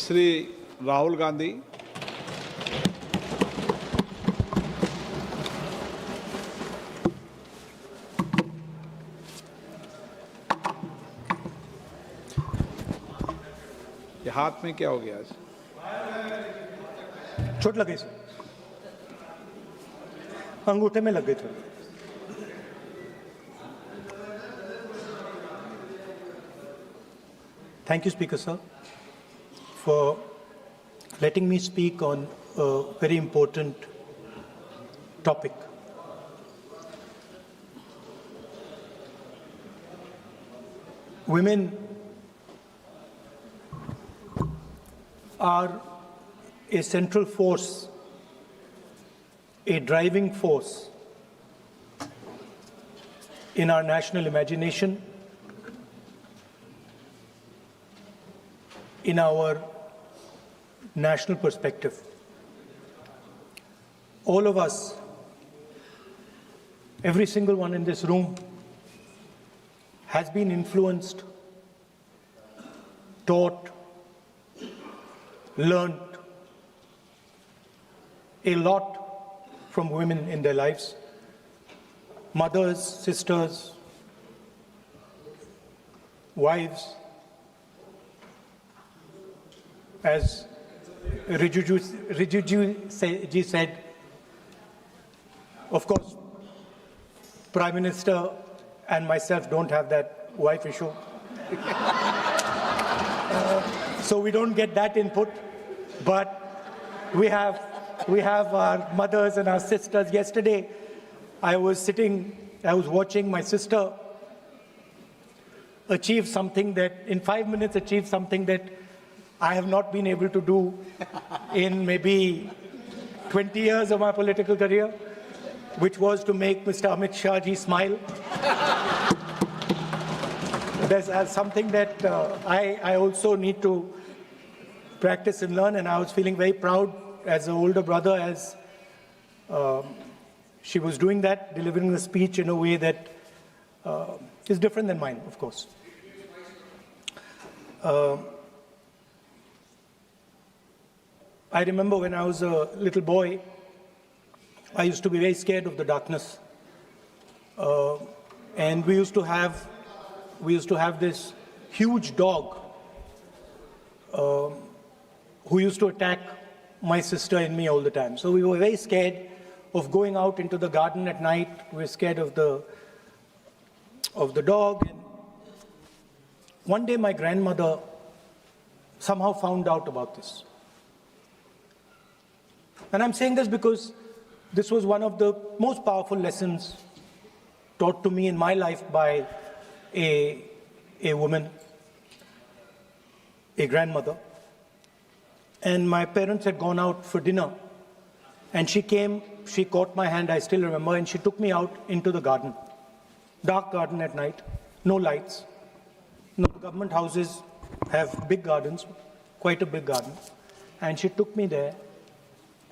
श्री राहुल गांधी, ये हाथ में क्या हो गया आज? चोट लगी सर, अंगूठे में लग गई थोड़ी। Thank you, Speaker Sir, for letting me speak on a very important topic. Women are a central force, a driving force in our national imagination, in our national perspective. All of us, every single one in this room, has been influenced, taught, learned a lot from women in their lives. Mothers, sisters, wives. As Rijiju ji said, of course, Prime Minister and myself don't have that wife issue. So we don't get that input, but we have our mothers and our sisters. Yesterday, I was watching my sister achieve something that, in 5 minutes, achieve something that I have not been able to do in maybe 20 years of my political career, which was to make Mr. Amit Shah ji smile. There's something that I also need to practice and learn, and I was feeling very proud as an older brother as she was doing that, delivering the speech in a way that is different than mine, of course. I remember when I was a little boy, I used to be very scared of the darkness. And we used to have this huge dog who used to attack my sister and me all the time. So we were very scared of going out into the garden at night. We were scared of the dog. And one day my grandmother somehow found out about this. And I'm saying this because this was one of the most powerful lessons taught to me in my life by a woman, a grandmother. And my parents had gone out for dinner. And she came, she caught my hand, I still remember, and she took me out into the garden. Dark garden at night, no lights. No, government houses have big gardens, quite a big garden. And she took me there.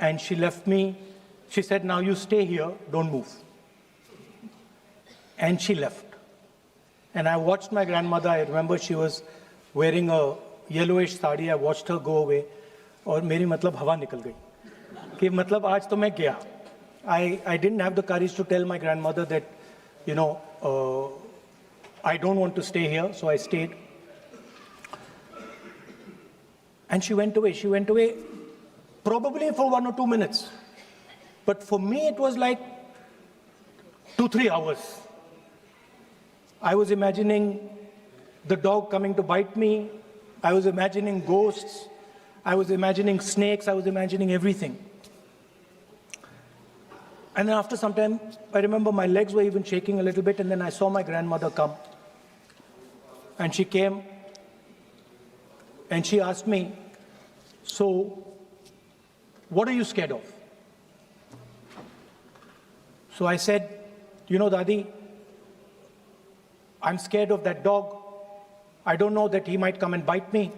And she left me, she said, now you stay here, don't move. And she left. And I watched my grandmother, I remember she was wearing a yellowish sari, I watched her go away, और मेरी मतलब हवा निकल गई कि मतलब आज तो मैं गया. I didn't have the courage to tell my grandmother that, you know, I don't want to stay here, so I stayed. And she went away. Probably for 1 or 2 minutes. But for me, it was like 2-3 hours. I was imagining the dog coming to bite me. I was imagining ghosts. I was imagining snakes. I was imagining everything. And then after some time, I remember my legs were even shaking a little bit, and then I saw my grandmother come. And she came, and she asked me, so, what are you scared of? So I said, you know, Dadi, I'm scared of that dog. I don't know that he might come and bite me.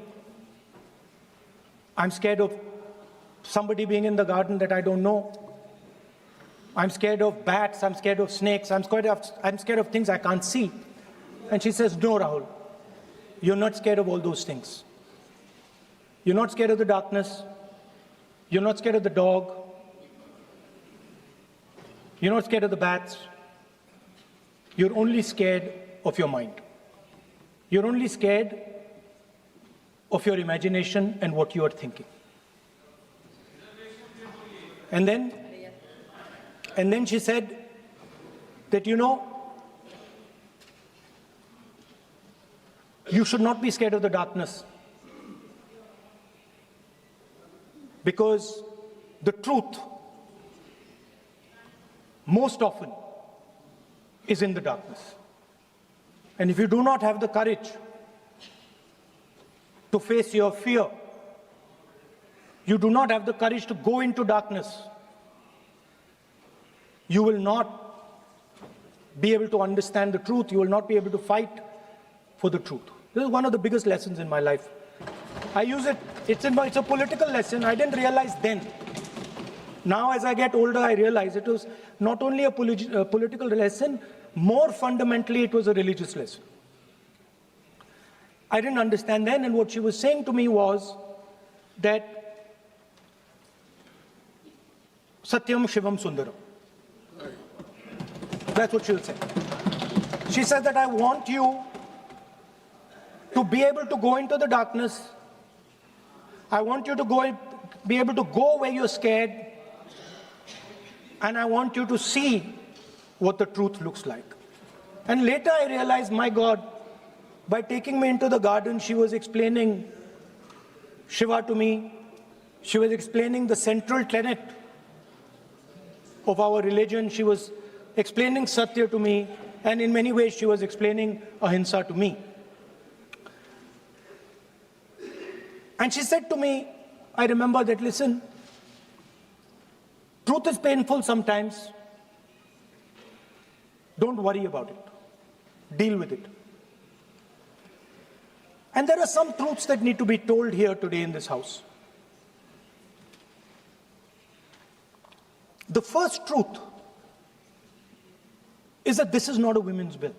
I'm scared of somebody being in the garden that I don't know. I'm scared of bats, I'm scared of snakes, I'm scared of things I can't see. And she says, no, Rahul, you're not scared of all those things. You're not scared of the darkness. You're not scared of the dog. You're not scared of the bats. You're only scared of your mind. You're only scared of your imagination and what you are thinking. And then she said that, you know, you should not be scared of the darkness, because the truth most often is in the darkness. And if you do not have the courage to face your fear, you do not have the courage to go into darkness, you will not be able to understand the truth. You will not be able to fight for the truth. This is one of the biggest lessons in my life. I use it, it's a political lesson. I didn't realize then. Now as I get older, I realize it was not only a political lesson, more fundamentally it was a religious lesson. I didn't understand then, and what she was saying to me was that Satyam Shivam Sundaram. That's what she will say. She said that I want you to be able to go into the darkness. I want you to be able to go where you're scared. And I want you to see what the truth looks like. And later I realized, my God, by taking me into the garden, she was explaining Shiva to me. She was explaining the central tenet of our religion. She was explaining Satya to me. And in many ways, she was explaining Ahimsa to me. And she said to me, I remember that, listen, truth is painful sometimes. Don't worry about it. Deal with it. And there are some truths that need to be told here today in this house. The first truth is that this is not a women's bill.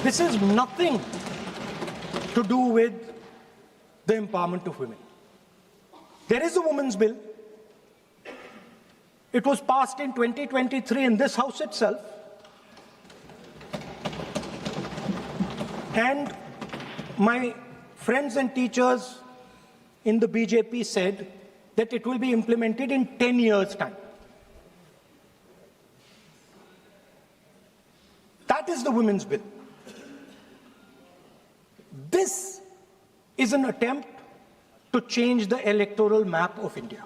This is nothing to do with the empowerment of women. There is a women's bill. It was passed in 2023 in this house itself. And my friends and teachers in the BJP said that it will be implemented in 10 years' time. That is the women's bill. This is an attempt to change the electoral map of India.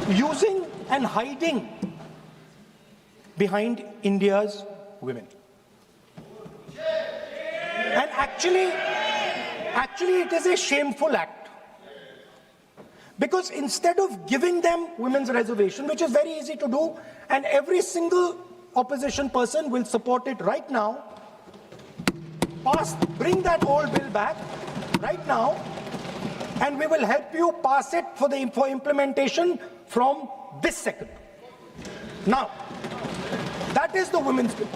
Using and hiding behind India's women. And actually it is a shameful act. Because instead of giving them women's reservation, which is very easy to do, and every single opposition person will support it right now, bring that old bill back right now, and we will help you pass it for implementation from this second. Now, that is the women's bill.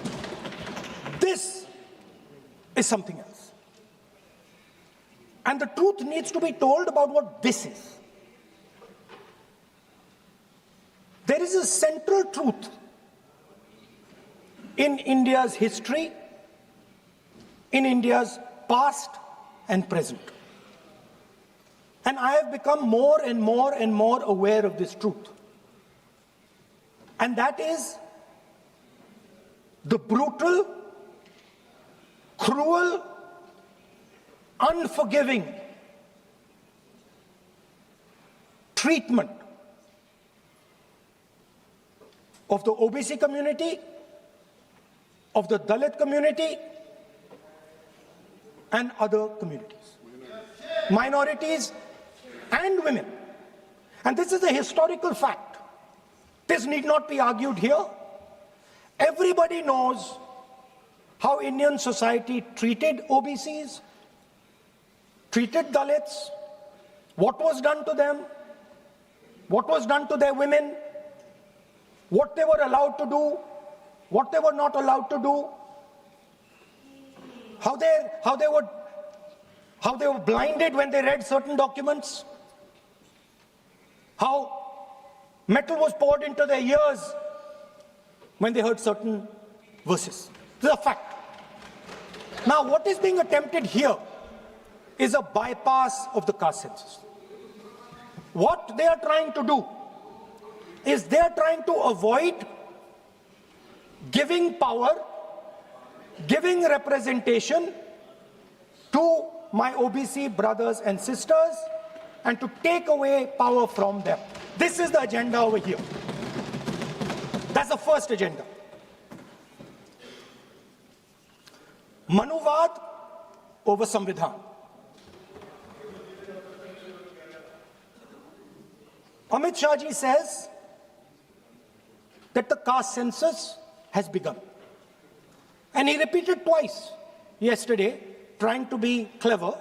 This is something else. And the truth needs to be told about what this is. There is a central truth in India's history, in India's past and present. And I have become more and more and more aware of this truth. And that is the brutal, cruel, unforgiving treatment of the OBC community, of the Dalit community, and other communities, minorities and women. And this is a historical fact. This need not be argued here. Everybody knows how Indian society treated OBCs, treated Dalits, what was done to them, what was done to their women, what they were allowed to do, what they were not allowed to do. how they were blinded when they read certain documents, how metal was poured into their ears when they heard certain verses. This is a fact. Now, what is being attempted here is a bypass of the caste census. What they are trying to do is they are trying to avoid giving power, giving representation to my OBC brothers and sisters and to take away power from them. This is the agenda over here. That's the first agenda. Manuvad over Samvidhan. Amit Shah ji says that the caste census has begun. And he repeated twice yesterday, trying to be clever,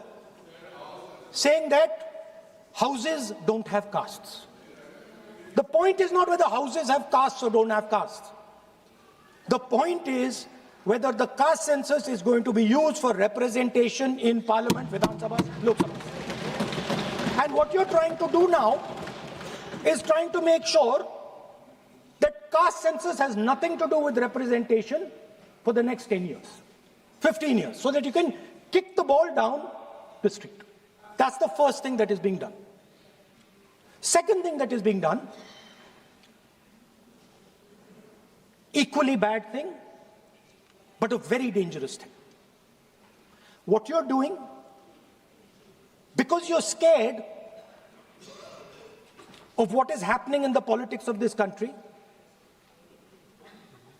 saying that houses don't have castes. The point is not whether houses have castes or don't have castes. The point is whether the caste census is going to be used for representation in Parliament, Vidhan Sabha, Lok Sabha. And what you're trying to do now is trying to make sure that caste census has nothing to do with representation for the next 10 years, 15 years, so that you can kick the ball down the street. That's the first thing that is being done. Second thing that is being done, equally bad thing, but a very dangerous thing. What you're doing, because you're scared of what is happening in the politics of this country,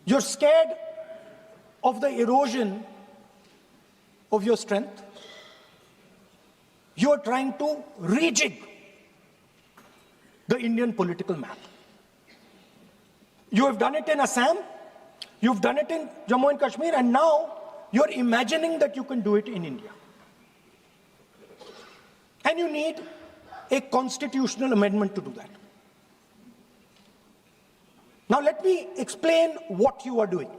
you're scared of the erosion of your strength, you're trying to rejig the Indian political map. You have done it in Assam, you've done it in Jammu and Kashmir, and now you're imagining that you can do it in India. And you need a constitutional amendment to do that. Now let me explain what you are doing.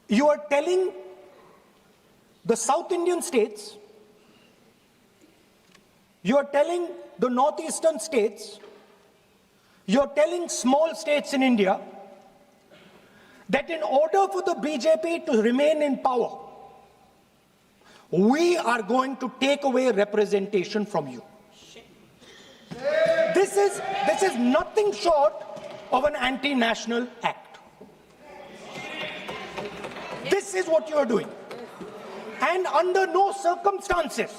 You are telling the South Indian states, you are telling the northeastern states, you are telling small states in India that in order for the BJP to remain in power, we are going to take away representation from you. This is nothing short of an anti-national act. This is what you are doing. And under no circumstances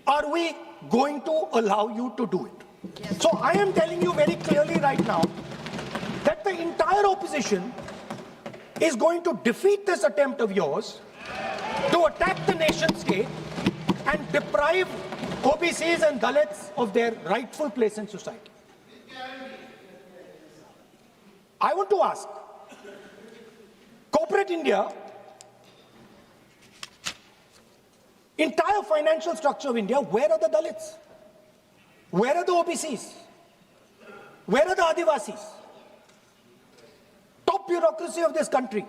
are we going to allow you to do it. So I am telling you very clearly right now that the entire opposition is going to defeat this attempt of yours to attack the nation state and deprive OBCs and Dalits of their rightful place in society. I want to ask, corporate India, entire financial structure of India, where are the Dalits? Where are the OBCs? Where are the Adivasis? Top bureaucracy of this country.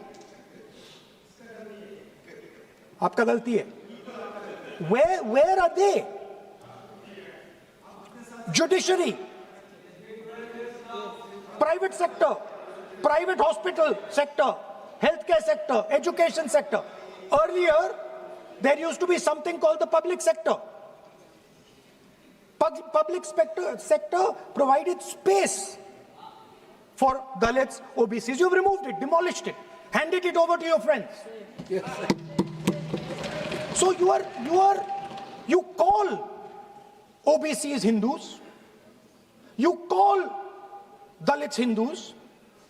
Aapka galti hai. Where are they? Judiciary, private sector, private hospital sector, healthcare sector, education sector. Earlier, there used to be something called the public sector. Public sector provided space for Dalits, OBCs. You've removed it, demolished it, handed it over to your friends. Yes. So you call OBCs Hindus, you call Dalits Hindus,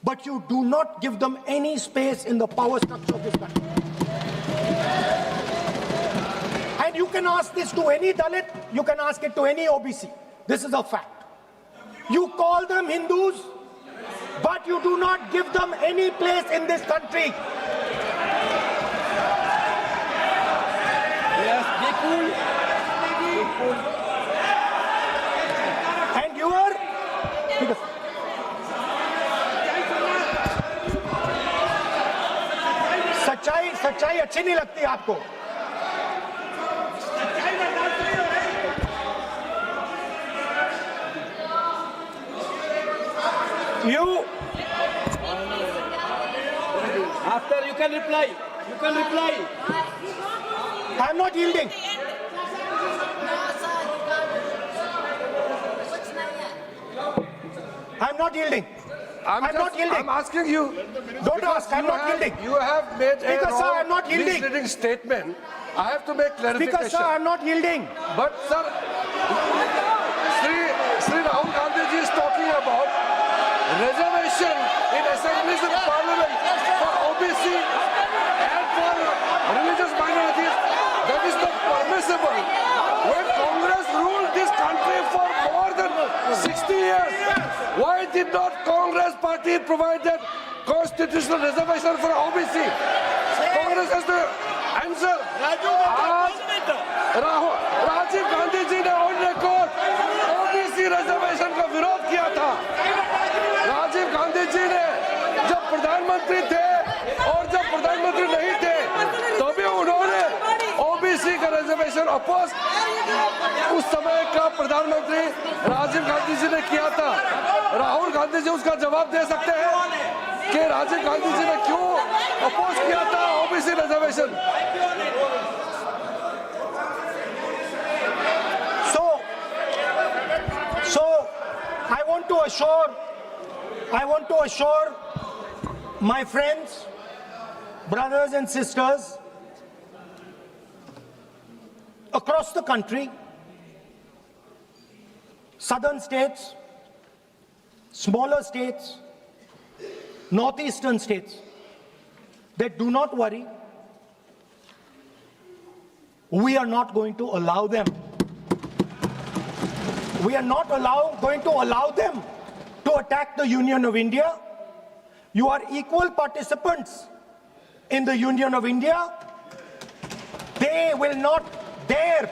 but you do not give them any space in the power structure of this country. And you can ask this to any Dalit, you can ask it to any OBC. This is a fact. You call them Hindus, but you do not give them any place in this country. Yes, be cool. Be cool. And you are... सच्चाई अच्छी नहीं लगती आपको? You, After you can reply. You can reply. I'm not yielding. I'm not yielding. I'm not yielding. I'm asking you. Don't because ask, I'm you not have- yielding. You have made Speaker, a sir, wrong, I'm not yielding. misleading statement. I have to make clarification. Speaker, sir, I'm not yielding. But sir, Sri Rahul Gandhi ji is talking about reservation in assemblies and parliament for OBC and for religious minorities. That is not permissible. When Congress ruled this country for more than 60 years, why did not Congress party provide that constitutional reservation for OBC? Congress has to answer. Rajiv Gandhi ji ने on record OBC reservation का विरोध किया था। राजीव गांधी जी ने जब प्रधानमंत्री थे और जब प्रधानमंत्री नहीं थे तभी उन्होंने ओबीसी का रिजर्वेशन अपोज उस समय का प्रधानमंत्री राजीव गांधी जी ने किया था। राहुल गांधी जी उसका जवाब दे सकते हैं कि राजीव गांधी जी ने क्यों अपोज किया था OBC reservation. So I want to assure my friends, brothers and sisters across the country, southern states, smaller states, northeastern states, that do not worry, we are not going to allow them. We are not going to allow them to attack the Union of India. You are equal participants in the Union of India. They will not dare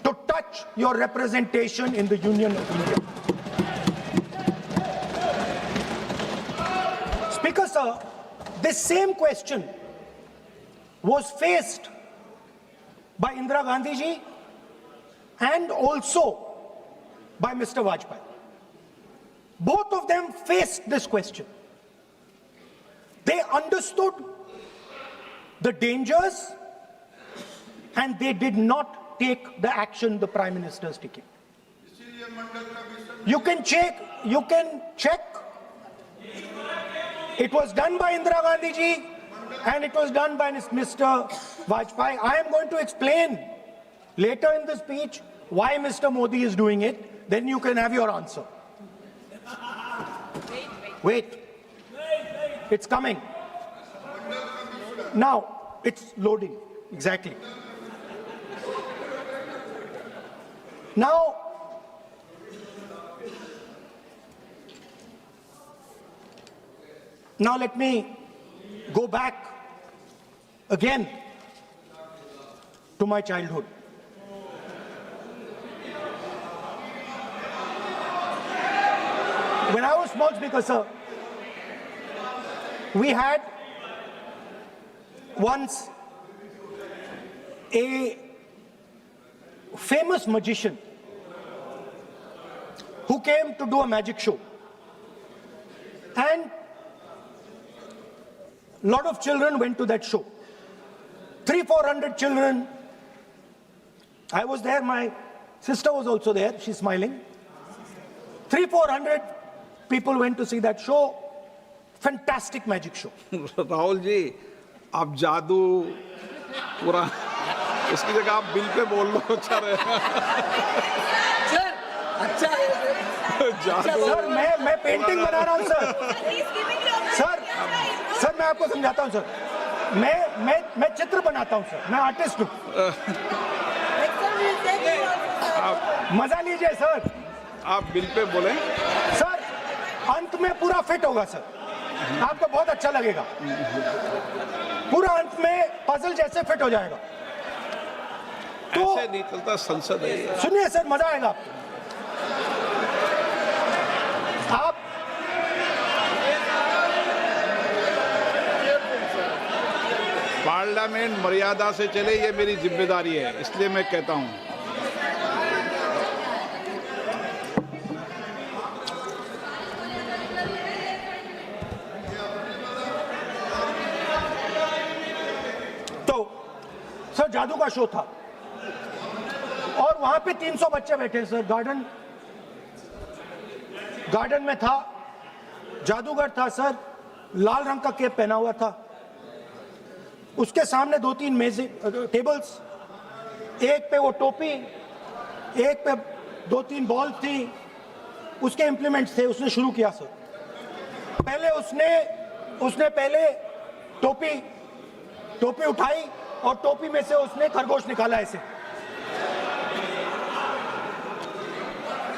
to touch your representation in the Union of India. Speaker, sir, this same question was faced by Indira Gandhi ji and also by Mr. Vajpayee. Both of them faced this question. They understood the dangers and they did not take the action the Prime Minister is taking. You can check. It was done by Indira Gandhi ji and it was done by Mr. Vajpayee. I am going to explain later in the speech why Mr. Modi is doing it. Then you can have your answer. Wait. It's coming. Now, it's loading. Exactly. Now, let me go back again to my childhood. When I was small, Speaker, sir, we had once a famous magician who came to do a magic show. And a lot of children went to that show. 300-400 children. I was there, my sister was also there, she's smiling. 300-400 people went to see that show. Fantastic magic show. Rahul ji, आप जादू पूरा उसकी जगह आप bill pay बोल लो, अच्छा रहेगा। Sir, अच्छा है। जादू सर, मैं पेंटिंग बना रहा हूँ सर। सर, मैं आपको समझाता हूँ सर। मैं चित्र बनाता हूँ सर। मैं आर्टिस्ट हूँ। मजा लीजिए सर। आप बिल पे बोले। सर, अंत में पूरा फिट होगा सर। आपको बहुत अच्छा लगेगा। पूरा अंत में पजल जैसे फिट हो जाएगा। तो ऐसे नहीं चलता, संसद है ये। सुनिए सर, मजा आएगा आपको। पार्लियामेंट मर्यादा से चले, ये मेरी जिम्मेदारी है, इसलिए मैं कहता हूं। तो सर जादू का शो था और वहां पे 300 बच्चे बैठे सर। गार्डन में था, जादूगर था सर, लाल रंग का कैप पहना हुआ था। उसके सामने 2-3 मेजें, टेबल्स, एक पे वो टोपी, एक पे 2-3 बॉल थी, उसके इंप्लीमेंट्स थे। उसने शुरू किया सर। पहले उसने पहले टोपी उठाई और टोपी में से उसने खरगोश निकाला ऐसे।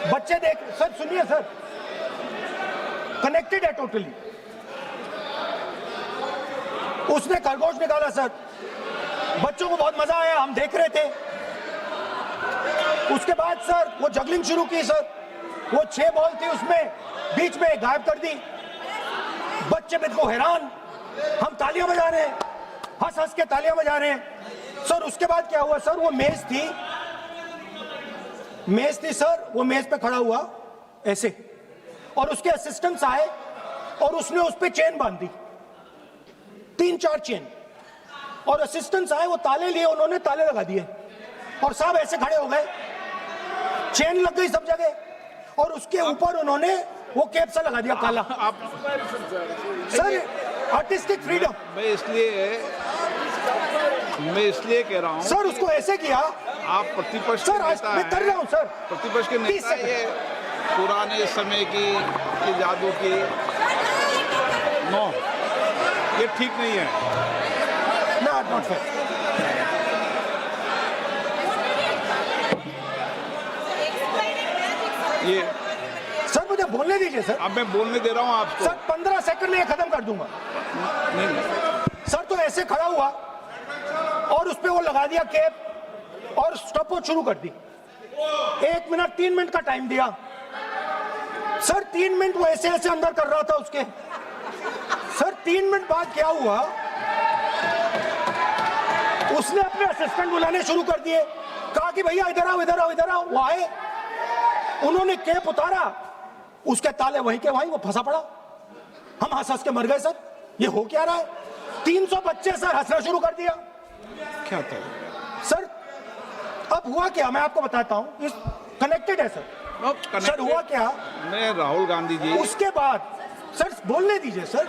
बच्चे देख, सर सुनिए सर, कनेक्टेड है टोटली। उसने खरगोश निकाला सर, बच्चों को बहुत मजा आया, हम देख रहे थे। उसके बाद सर वो जगलिंग शुरू की सर। वो 6 बॉल थी, उसमें बीच में गायब कर दी। बच्चे बिल्कुल हैरान, हम तालियां बजा रहे हैं, हंस हंस के तालियां बजा रहे हैं सर। उसके बाद क्या हुआ सर, वो मेज थी सर, वो मेज पे खड़ा हुआ ऐसे, और उसके असिस्टेंट्स आए और उसने उस पे चेन बांध दी, 3-4 चेन। और असिस्टेंट्स आए, वो ताले लिए, उन्होंने ताले लगा दिए और सब ऐसे खड़े हो गए। चेन लग गई सब जगह और उसके ऊपर उन्होंने वो कैप सा लगा दिया काला। Sir artistic freedom. मैं इसलिए कह रहा हूं सर उसको ऐसे किया। आप प्रतिपक्ष सर आज नेता मैं कर रहा हूं सर। प्रतिपक्ष के नेता, ये पुराने समय की ये जादू की नो, ये ठीक नहीं है। Not fair. ये सर मुझे बोलने दीजिए सर। अब मैं बोलने दे रहा हूं आपको। सर 15 सेकंड में ये खत्म कर दूंगा। नहीं। सर तो ऐसे खड़ा हुआ और उस पे वो लगा दिया कैप और स्टॉपवॉच शुरू कर दी। 1 मिनट 3 मिनट का टाइम दिया सर। 3 मिनट वो ऐसे ऐसे अंदर कर रहा था उसके। सर 3 मिनट बाद क्या हुआ, उसने अपने असिस्टेंट बुलाने शुरू कर दिए, कहा कि भैया इधर आओ इधर आओ इधर आओ। वो आए, उन्होंने कैप उतारा, उसके ताले वहीं के वहीं, वो फंसा पड़ा। हम हंस हंस के मर गए सर। ये हो क्या रहा है? 300 बच्चे सर हंसना शुरू कर दिया। क्या था सर अब हुआ क्या, मैं आपको बताता हूं। कनेक्टेड है सर। सर हुआ क्या, मैं राहुल गांधी जी, उसके बाद सर बोलने दीजिए सर।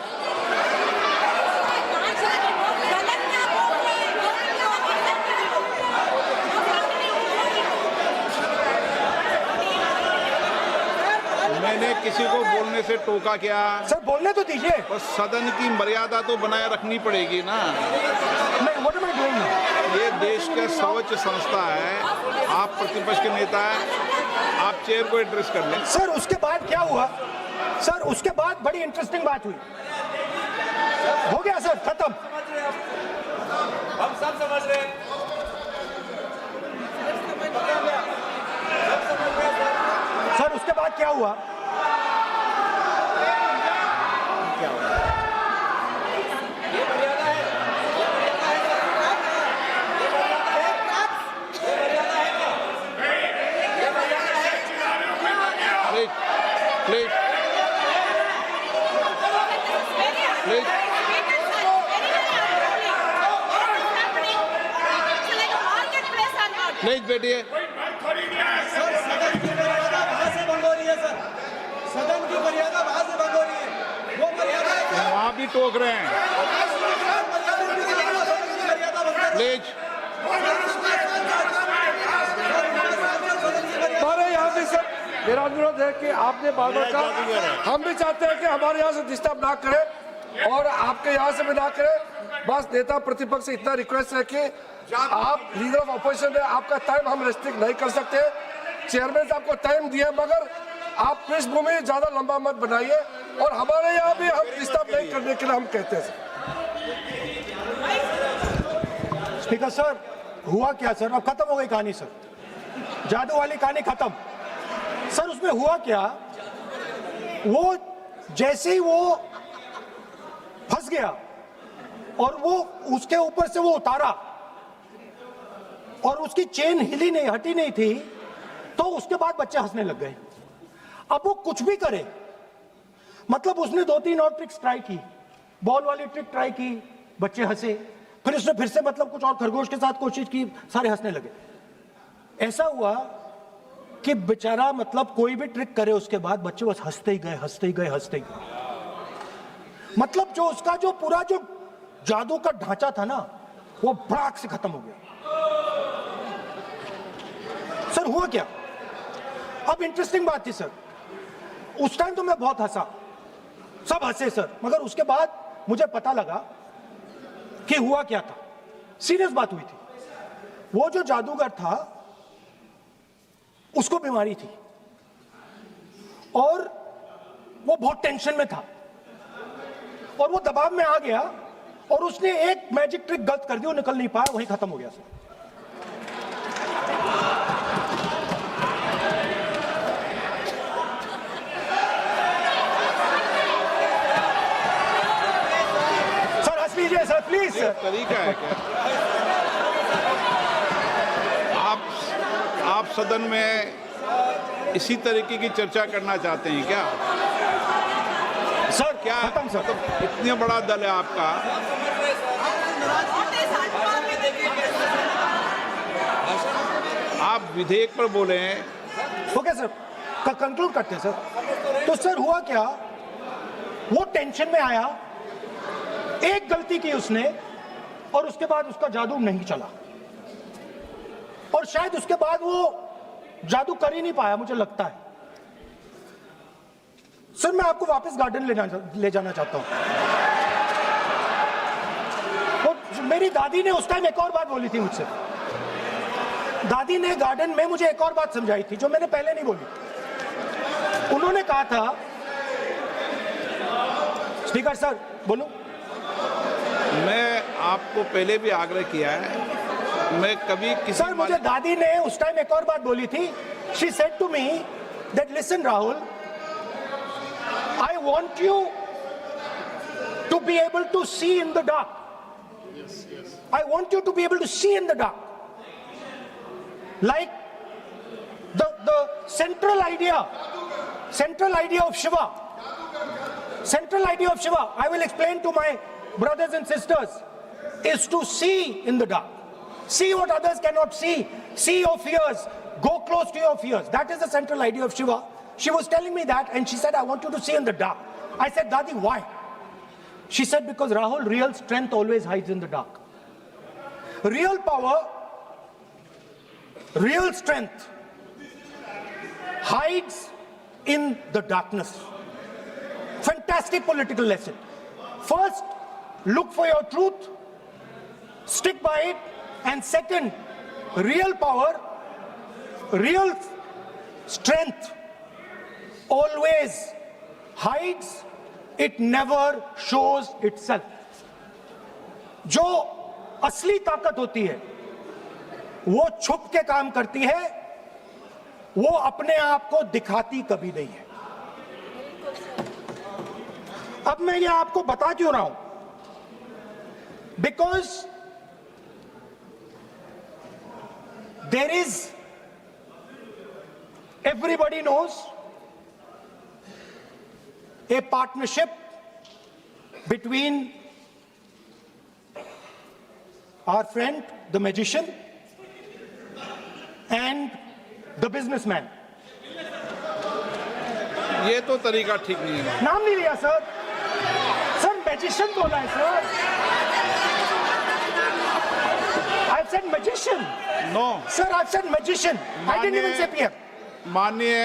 मैंने किसी को बोलने से टोका क्या? सर बोलने तो दीजिए। बस सदन की मर्यादा तो बनाए रखनी पड़ेगी ना। नहीं, what am I doing now? ये देश का सर्वोच्च संस्था है, आप प्रतिपक्ष के नेता हैं, आप चेयर को एड्रेस कर लें। सर उसके बाद क्या हुआ सर, उसके बाद बड़ी इंटरेस्टिंग बात हुई। हो गया सर, खत्म। हम सब समझ रहे हैं। सर उसके बाद क्या हुआ, प्लीज प्लीज बैठिए। सदन की मर्यादा वहां से भंग हो रही है। वो मर्यादा वहां भी टोक रहे हैं। प्लीज हमारे यहाँ भी सर मेरा अनुरोध है कि आपने बार बार कहा, हम भी चाहते हैं कि हमारे यहाँ से डिस्टर्ब ना करें और आपके यहाँ से भी ना करें। बस नेता प्रतिपक्ष से इतना रिक्वेस्ट है कि आप लीडर ऑफ अपोजिशन है, आपका टाइम हम रेस्ट्रिक्ट नहीं कर सकते। चेयरमैन आपको टाइम दिया, मगर आप पृष्ठभूमि ज्यादा लंबा मत बनाइए और हमारे यहाँ भी हम डिस्टर्ब नहीं करने के लिए हम कहते हैं। स्पीकर सर हुआ क्या सर, अब खत्म हो गई कहानी सर, जादू वाली कहानी खत्म। सर उसमें हुआ क्या, वो जैसे ही वो फंस गया और वो उसके ऊपर से वो उतारा और उसकी चेन हिली नहीं, हटी नहीं थी, तो उसके बाद बच्चे हंसने लग गए। अब वो कुछ भी करे, मतलब उसने 2-3 और ट्रिक्स ट्राई की, बॉल वाली ट्रिक ट्राई की, बच्चे हंसे, फिर उसने फिर से मतलब कुछ और खरगोश के साथ कोशिश की, सारे हंसने लगे। ऐसा हुआ कि बेचारा मतलब कोई भी ट्रिक करे उसके बाद बच्चे बस हंसते ही गए, हंसते ही गए, हंसते ही गए। मतलब जो उसका जो पूरा जो जादू का ढांचा था ना, वो भड़ाक से खत्म हो गया। सर हुआ क्या? अब इंटरेस्टिंग बात थी सर, उस टाइम तो मैं बहुत हंसा, सब हंसे सर, मगर उसके बाद मुझे पता लगा कि हुआ क्या था। सीरियस बात हुई थी। वो जो जादूगर था उसको बीमारी थी और वो बहुत टेंशन में था और वो दबाव में आ गया और उसने एक मैजिक ट्रिक गलत कर दी, वो निकल नहीं पाया, वहीं खत्म हो गया सर। सर हंस लीजिए सर, प्लीज ये सर। तरीका है क्या? आप सदन में इसी तरीके की चर्चा करना चाहते हैं क्या? सर क्या खत्म सर। मतलब इतना बड़ा दल है आपका, आप विधेयक पर बोले हैं। ओके सर, कंक्लूड करते हैं सर। तो सर हुआ क्या, वो टेंशन में आया, एक गलती की उसने और उसके बाद उसका जादू नहीं चला और शायद उसके बाद वो जादू कर ही नहीं पाया, मुझे लगता है। सर मैं आपको वापस गार्डन ले जाना चाहता हूं। तो मेरी दादी ने उस टाइम एक और बात बोली थी मुझसे। दादी ने गार्डन में मुझे एक और बात समझाई थी जो मैंने पहले नहीं बोली। उन्होंने कहा था, स्पीकर सर बोलूं? मैं आपको पहले भी आग्रह किया है, मैं कभी किसी सर मुझे दादी ने उस टाइम एक और बात बोली थी। She said to me that listen Rahul, I want you to be able to see in the dark. I want you to be able to see in the dark, like the central idea of Shiva. Central idea of Shiva, I will explain to my brothers and sisters, is to see in the dark. See what others cannot see. See your fears. Go close to your fears. That is the central idea of Shiva. She was telling me that and she said, I want you to see in the dark. I said, Dadi, why? She said, because Rahul, real strength always hides in the dark. Real power, real strength hides in the darkness. Fantastic political lesson. First, look for your truth, stick by it, and second, real power, real strength always hides, it never shows itself. जो असली ताकत होती है वो छुप के काम करती है, वो अपने आप को दिखाती कभी नहीं है। अब मैं ये आपको बता क्यों रहा हूं? Because there is, everybody knows, a partnership between our friend the magician and the businessman. ये तो तरीका ठीक नहीं है। नाम नहीं लिया सर, सर मैजिशियन बोला है sir. I've said magician. No Sir, I've said magician. I didn't even say PM. माननीय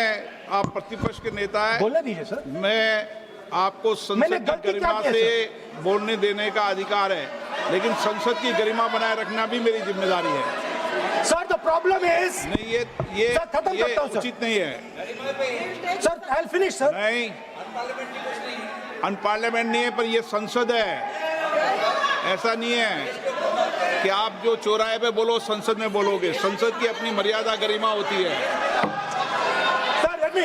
आप प्रतिपक्ष के नेता हैं, बोलने दीजिए सर। मैं आपको मैंने संसद की गलती क्या गरिमा की है, से बोलने देने का अधिकार है, लेकिन संसद की गरिमा बनाए रखना भी मेरी जिम्मेदारी है। Sir, the problem is, नहीं, ये सर, खत्म ये करता हूं, सर। उचित नहीं है। sir, I'll finish, sir. नहीं, अनपार्लियामेंट नहीं है, पर ये संसद है। ऐसा नहीं है कि आप जो चौराहे पे बोलो संसद में बोलोगे। संसद की अपनी मर्यादा गरिमा होती है। Sir, let me.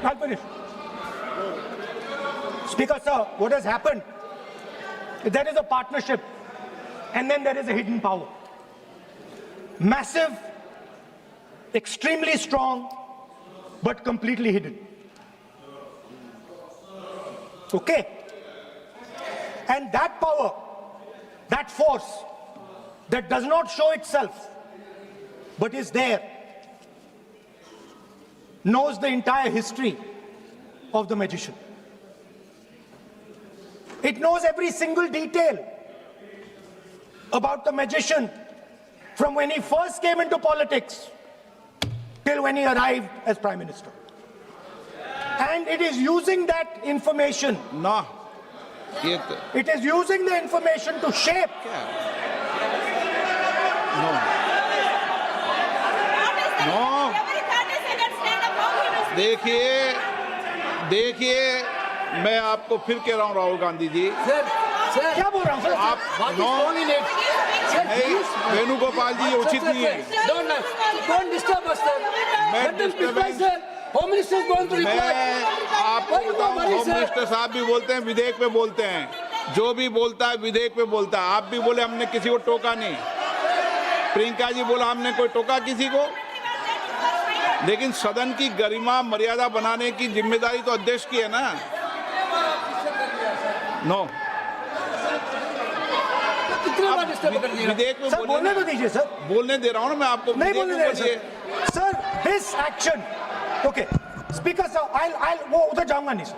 I'll finish. Speaker, sir, what has happened There is a partnership, and then there is a hidden power. Massive, extremely strong, but completely hidden. Okay? And that power, that force, that does not show itself, but is there, knows the entire history of the magician. It knows every single detail about the magician from when he first came into politics till when he arrived as Prime Minister. And it is using that information, ना ये तो it is using the information to shape no no देखिए मैं आपको फिर कह रहा हूँ राहुल गांधी जी, Sir, क्या बोल रहा हूँ सर? आप what is no wrong in it? Sir, नहीं please. वेणुगोपाल जी ये उचित Sir, नहीं है। sir, don't disturb us, sir. Let them reply, disturbance- sir. Home Minister is going to reply. मैं आपको Why you बताऊं, don't worry, home sir? Minister साहब भी बोलते हैं, विधेयक पे बोलते हैं, जो भी बोलता है विधेयक पे बोलता है। आप भी बोले हमने किसी को टोका नहीं, प्रियंका जी बोला हमने कोई टोका किसी को, लेकिन सदन की गरिमा मर्यादा बनाने की जिम्मेदारी तो अध्यक्ष की है ना। नो कितने बार disturb कर दिया? विधेयक में सर बोलने तो दीजिए सर, बोलने दे रहा हूँ ना मैं आपको, नहीं विधेयक बोलने में दे रहे बोलिए। Sir. Sir this action, okay speaker sir, I'll वो उधर जाऊंगा नहीं sir.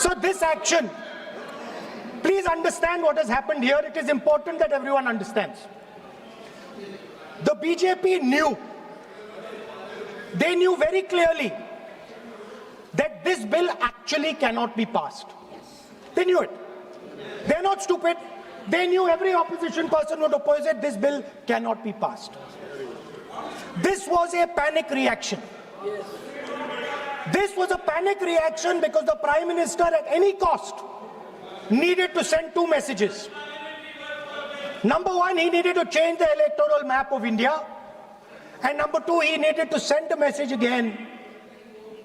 So this action, please understand what has happened here. It is important that everyone understands. The BJP knew, they knew very clearly that this bill actually cannot be passed. They knew it. They're not stupid. They knew every opposition person would oppose it. This bill cannot be passed. This was a panic reaction. This was a panic reaction because the Prime Minister at any cost needed to send two messages. Number one, he needed to change the electoral map of India. And number two, he needed to send a message again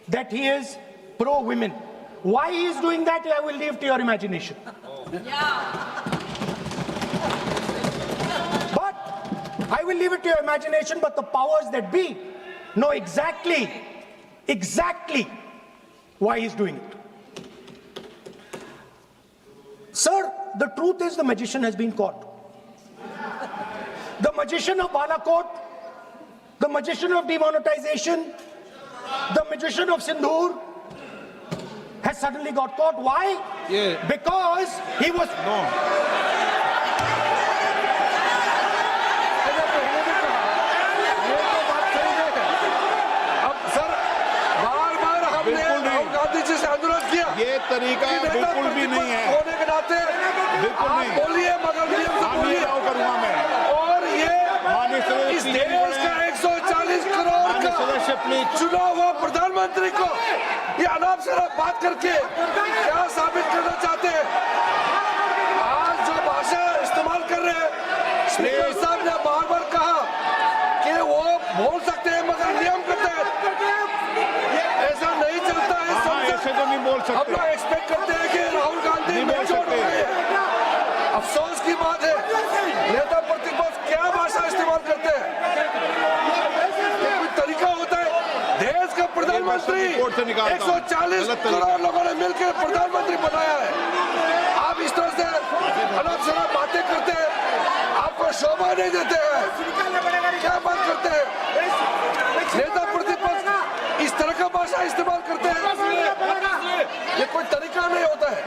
that he is pro-women. Why he is doing that, I will leave to your imagination. But I will leave it to your imagination, but the powers that be know exactly why he's doing it. Sir, the truth is the magician has been caught. The magician of Balakot, the magician of demonetization, the magician of Sindhur has suddenly got caught. Why? Yeah. Because he was... अब sir बार-बार हमने बिल्कुल नहीं। राहुल गांधी जी से अनुरोध किया ये तरीका कि नेता बिल्कुल भी नहीं है। होने के नाते बिल्कुल आप नहीं। बोलिए मगर नियम से हाँ, नहीं बोलिए। राव करूंगा मैं। और ये माननीय सदस्य इस प्लीज देश का 140 करोड़ माननीय सदस्य का प्लीज। चुना हुआ प्रधानमंत्री को ये अनाप शराब बात करके क्या साबित करना चाहते हैं? आज जो भाषा इस्तेमाल कर रहे हैं, स्पीकर साहब ने बार-बार कहा कि वो बोल सकते हैं मगर नियम के तहत ऐसा नहीं चलता है। हाँ, संसद ऐसे तो नहीं बोल हम सकते। लोग एक्सपेक्ट करते हैं कि राहुल गांधी नहीं बोल मेच्योर हो सकते। गए हैं। अफसोस की बात है नेता प्रतिपक्ष क्या भाषा इस्तेमाल करते हैं। ये कोई तरीका होता है? देश का प्रधानमंत्री रिपोर्ट से निकालता हूं। 140 गलत तरीका। करोड़ लोगों ने मिलकर प्रधानमंत्री बनाया है। आप इस तरह से अनाप शराब बातें करते हैं, आपको शोभा नहीं देते हैं। क्या बात करते हैं? नेता प्रतिपक्ष इस तरह का भाषा इस्तेमाल करते हैं, ये कोई तरीका नहीं होता है।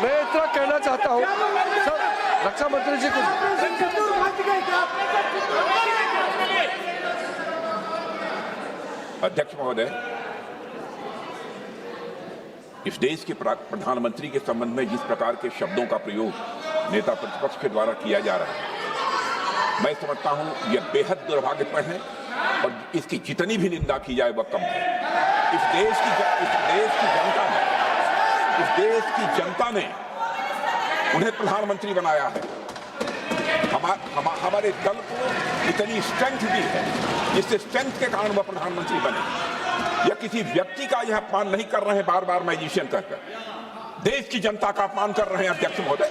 मैं इतना कहना चाहता हूँ सर, रक्षा मंत्री जी को अध्यक्ष महोदय, इस देश के प्रधानमंत्री के संबंध में जिस प्रकार के शब्दों का प्रयोग नेता प्रतिपक्ष के द्वारा किया जा रहा है, मैं समझता हूं यह बेहद दुर्भाग्यपूर्ण है और इसकी जितनी भी निंदा की जाए वह कम है। इस देश की जनता ने उन्हें प्रधानमंत्री बनाया है। हमारे दल को इतनी स्ट्रेंथ दी है, जिससे स्ट्रेंथ के कारण वह प्रधानमंत्री बने। या किसी व्यक्ति का यह अपमान नहीं कर रहे हैं बार बार मैजिशियन कहकर, देश की जनता का अपमान कर रहे हैं अध्यक्ष महोदय।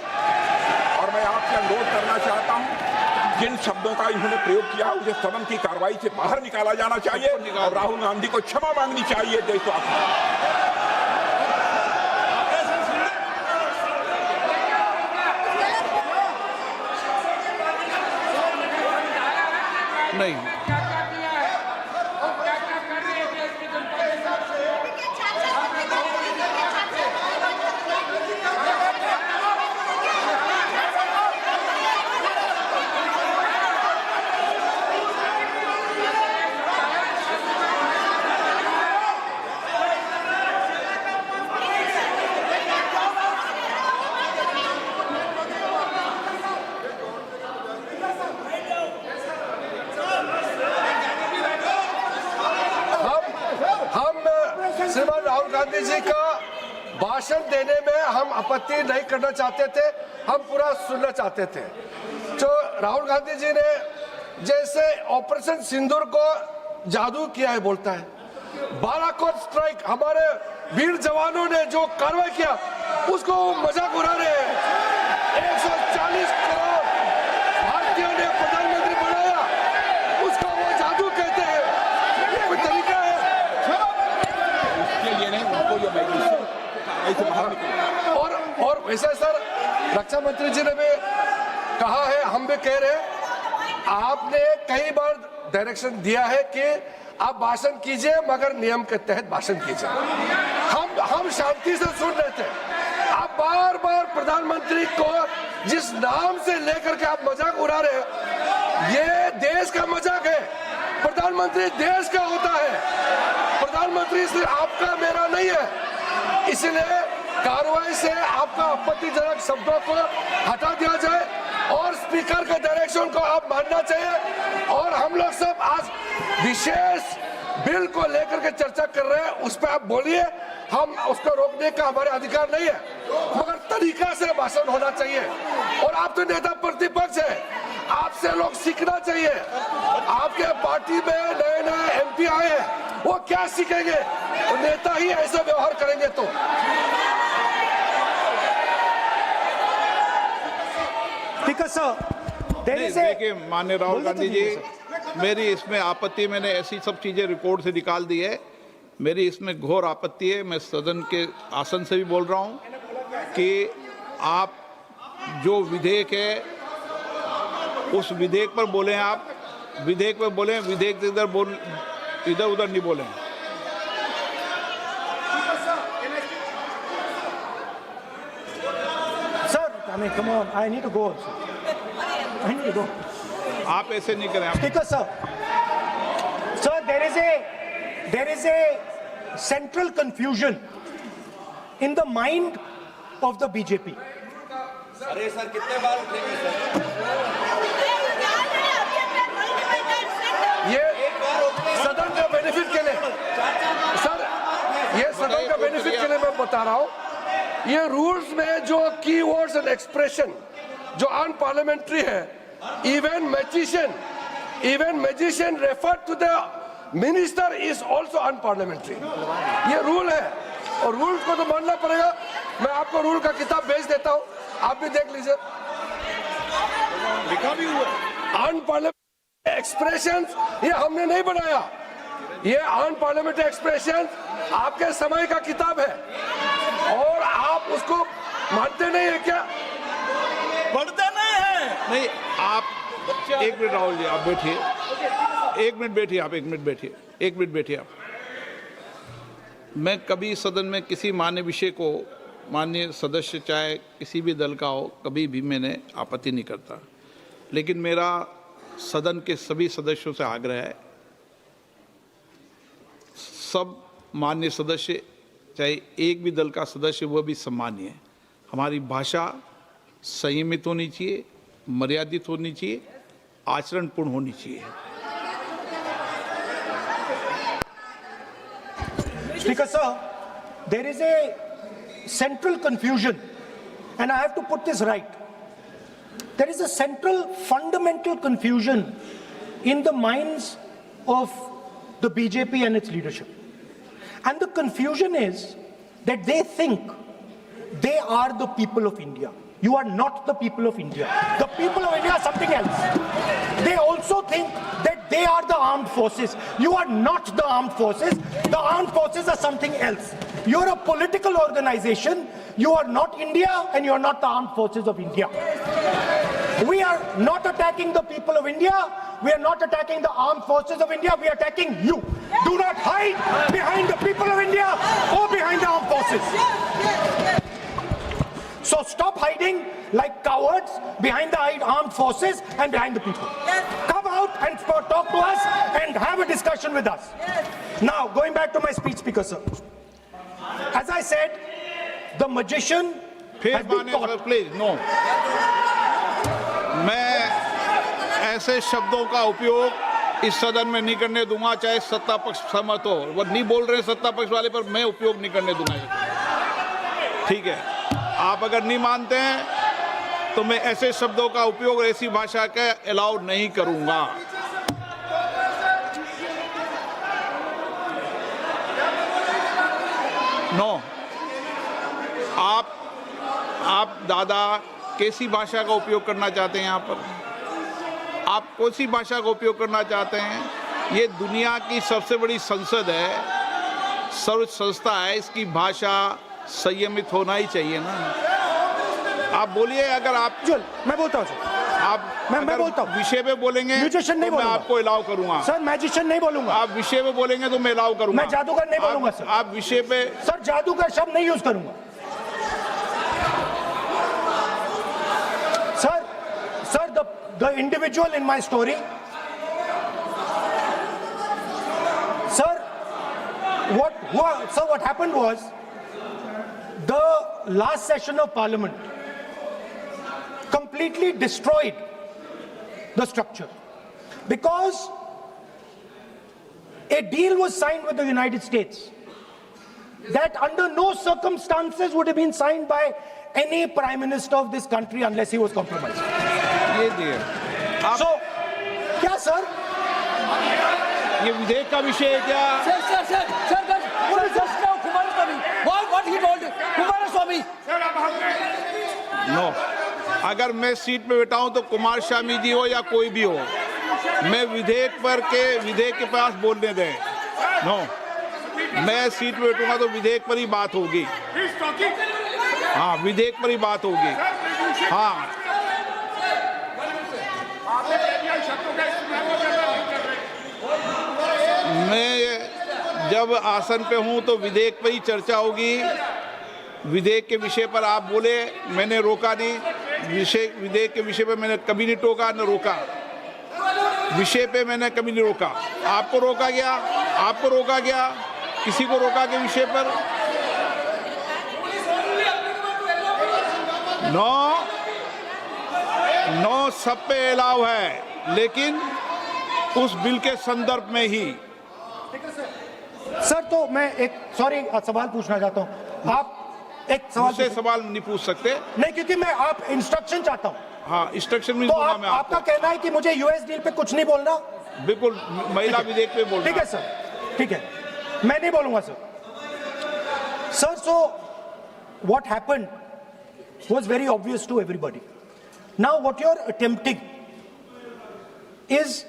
और मैं आपसे अनुरोध करना चाहता हूं, जिन शब्दों का इन्होंने प्रयोग किया उसे सदन की कार्रवाई से बाहर निकाला जाना चाहिए और राहुल गांधी को क्षमा मांगनी चाहिए देशवासियों। नहीं, श्रीमान राहुल गांधी जी का भाषण देने में हम आपत्ति नहीं करना चाहते थे, हम पूरा सुनना चाहते थे। जो राहुल गांधी जी ने जैसे ऑपरेशन सिंदूर को जादू किया है बोलता है, बालाकोट स्ट्राइक हमारे वीर जवानों ने जो कार्रवाई किया उसको मजाक उड़ा रहे हैं। 140 करोड़ भारतीयों ने प्रधानमंत्री बनाया, उसको वो जादू कहते हैं। ये कोई तरीका है? और वैसे सर रक्षा मंत्री जी ने भी कहा है, हम भी कह रहे हैं, आपने कई बार डायरेक्शन दिया है कि आप भाषण कीजिए मगर नियम के तहत भाषण कीजिए। हम शांति से सुन रहे थे, आप बार बार प्रधानमंत्री को जिस नाम से लेकर के आप मजाक उड़ा रहे हैं, ये देश का मजाक है। प्रधानमंत्री देश का होता है, प्रधानमंत्री सिर्फ आपका मेरा नहीं है। इसलिए कार्रवाई से आपका आपत्तिजनक शब्दों को हटा दिया जाए और स्पीकर के डायरेक्शन को आप मानना चाहिए। और हम लोग सब आज विशेष बिल को लेकर के चर्चा कर रहे हैं, उस पर आप बोलिए, हम उसको रोकने का हमारे अधिकार नहीं है, मगर तरीका से भाषण होना चाहिए। और आप तो नेता प्रतिपक्ष है, आपसे लोग सीखना चाहिए। आपके पार्टी में नए नए एमपी आए हैं, वो क्या सीखेंगे? वो नेता ही ऐसा व्यवहार करेंगे तो। देखिए माननीय राहुल गांधी जी, मेरी इसमें आपत्ति, मैंने ऐसी सब चीजें रिकॉर्ड से निकाल दी है। मेरी इसमें घोर आपत्ति है। मैं सदन के आसन से भी बोल रहा हूं कि आप जो विधेयक है उस विधेयक पर बोले, आप विधेयक पर बोले, विधेयक इधर उधर नहीं बोले। Sir, I mean, come on, I need to go also. I need to go. आप ऐसे नहीं करें। Speaker, sir. Sir, there is a central confusion in the mind of the BJP. अरे सर कितने बार उठेंगे सर? ये सदन का बेनिफिट के लिए सर, ये सदन का बेनिफिट के लिए मैं बता रहा हूँ, ये रूल्स में जो कीवर्ड्स एंड एक्सप्रेशन जो अनपार्लियामेंट्री है, even magician refer to the minister is also unparliamentary. ये रूल है और रूल्स को तो मानना पड़ेगा। मैं आपको रूल का किताब भेज देता हूँ, आप भी देख लीजिए। अनपार्लियामेंट्री एक्सप्रेशंस ये हमने नहीं बनाया, ये अनपार्लियामेंट्री एक्सप्रेशन आपके समय का किताब है और आप उसको मानते नहीं है क्या? पढ़ते नहीं है। नहीं, आप एक मिनट राहुल जी, आप बैठिए, एक मिनट बैठिए, आप एक मिनट बैठिए, एक मिनट बैठिए आप। मैं कभी सदन में किसी मान्य विषय को, माननीय सदस्य चाहे किसी भी दल का हो, कभी भी मैंने आपत्ति नहीं करता। लेकिन मेरा सदन के सभी सदस्यों से आग्रह है, सब माननीय सदस्य चाहे एक भी दल का सदस्य, वह भी सम्मानीय है। हमारी भाषा संयमित होनी चाहिए, मर्यादित होनी चाहिए, आचरणपूर्ण होनी चाहिए। Speaker sir, there is a central confusion, and I have to put this right. There is a central fundamental confusion in the minds of the BJP and its leadership. And the confusion is that they think they are the people of India. You are not the people of India. The people of India are something else. They also think that they are the armed forces. You are not the armed forces. The armed forces are something else. You're a political organization. You are not India, and you are not the armed forces of India. We are not attacking the people of India. We are not attacking the armed forces of India. We are attacking you. Do not hide behind the people of India or behind the armed forces. So stop hiding like cowards behind the armed forces and behind the people. Come out and talk to us and have a discussion with us. Now, going back to my speech, Speaker sir. As I said, the magician has been caught. Please no, मैं ऐसे शब्दों का उपयोग इस सदन में नहीं करने दूंगा, चाहे सत्ता पक्ष सहमत हो। वो नहीं बोल रहे सत्ता पक्ष वाले, पर मैं उपयोग नहीं करने दूंगा। ठीक है, आप अगर नहीं मानते हैं तो मैं ऐसे शब्दों का उपयोग, ऐसी भाषा का अलाउ नहीं करूंगा। नो, आप दादा कैसी भाषा का उपयोग करना चाहते हैं? यहाँ पर आप कौन सी भाषा का उपयोग करना चाहते हैं? ये दुनिया की सबसे बड़ी संसद है, सर्वोच्च संस्था है, इसकी भाषा संयमित होना ही चाहिए ना। आप बोलिए, अगर आप मैं बोलता हूँ आप मैं बोलता हूँ, विषय पे बोलेंगे म्यूजिशियन नहीं तो मैं बोलूंगा। आपको अलाउ करूंगा। सर मैजिशियन नहीं बोलूंगा। आप विषय पे बोलेंगे तो मैं अलाउ करूंगा। मैं जादूगर नहीं बोलूंगा सर। आप विषय पे, सर जादूगर शब्द नहीं यूज करूंगा। Sir the individual in my story, sir, what happened was, the last session of Parliament completely destroyed the structure, because a deal was signed with the United States that under no circumstances would have been signed by any prime minister of this country unless he was compromised. ये दिए आप, So, क्या sir? ये विधेयक का विषय है क्या? What he told Kumaraswamy? No, अगर मैं सीट पे बैठा हूं तो कुमार स्वामी जी हो या कोई भी हो, मैं विधेयक के पास बोलने दें। नो, मैं सीट पे बैठूंगा तो विधेयक पर ही बात होगी। हाँ, विधेयक पर ही बात होगी। हाँ, मैं जब आसन पे हूं तो विधेयक पर ही चर्चा होगी। विधेयक के विषय पर आप बोले, मैंने रोका नहीं। विधेयक के विषय पे मैंने कभी नहीं टोका न रोका। विषय पे मैंने कभी नहीं रोका। आपको रोका गया, किसी को रोका के विषय पर? नो, सब पे अलाउ है, लेकिन उस बिल के संदर्भ में ही। सर तो मैं एक सवाल पूछना चाहता हूं। आप एक सवाल नहीं पूछ सकते। नहीं, क्योंकि मैं आप इंस्ट्रक्शन चाहता हूं। हाँ, इंस्ट्रक्शन मिल तो दूंगा मैं आपको। आपका कहना है कि मुझे यूएस डील पे कुछ नहीं बोलना? बिल्कुल, महिला विधेयक पे बोलना। ठीक है सर, ठीक है, मैं नहीं बोलूंगा sir. Sir, so what happened was very obvious to everybody. Now what you're attempting is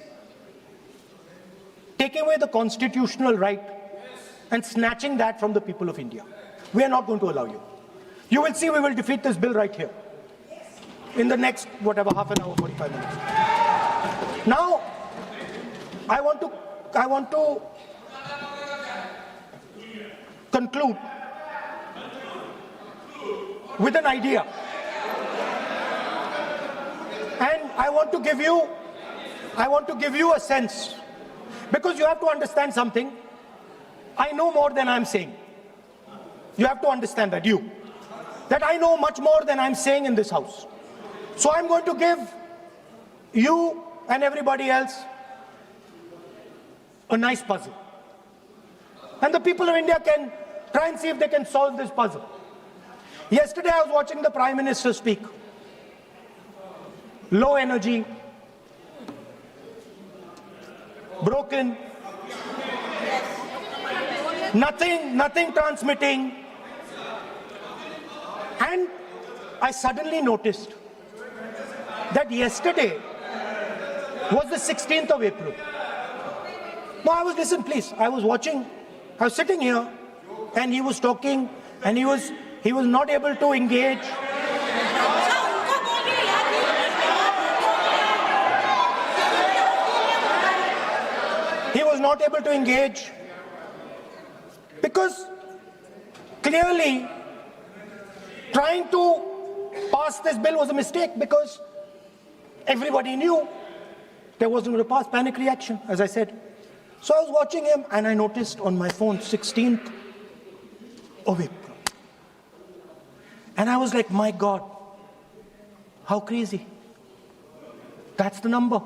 taking away the constitutional right and snatching that from the people of India. We are not going to allow you. You will see, we will defeat this bill right here in the next, whatever, half an hour, 45 minutes. Now, I want to conclude with an idea. And I want to give you a sense, because you have to understand something. I know more than I'm saying. You have to understand that I know much more than I'm saying in this house. So I'm going to give you and everybody else a nice puzzle. And the people of India can try and see if they can solve this puzzle. Yesterday I was watching the Prime Minister speak. Low energy, broken, nothing transmitting. And I suddenly noticed that yesterday was the 16th of April. No, listen please, I was watching, I was sitting here and he was talking and he was not able to engage. He was not able to engage because clearly trying to pass this bill was a mistake because everybody knew there wasn't going to pass. Panic reaction, as I said. So I was watching him and I noticed on my phone 16th of April. And I was like, my God, how crazy. That's the number.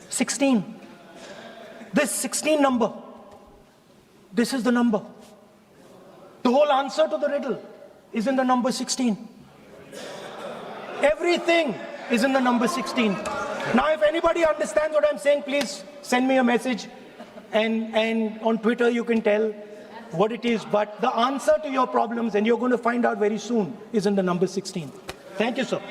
16. This 16 number. This is the number. The whole answer to the riddle is in the number 16. Everything is in the number 16. Now, if anybody understands what I'm saying, please send me a message. And on Twitter, you can tell what it is. But the answer to your problems, and you're going to find out very soon, is in the number 16. Thank you, sir.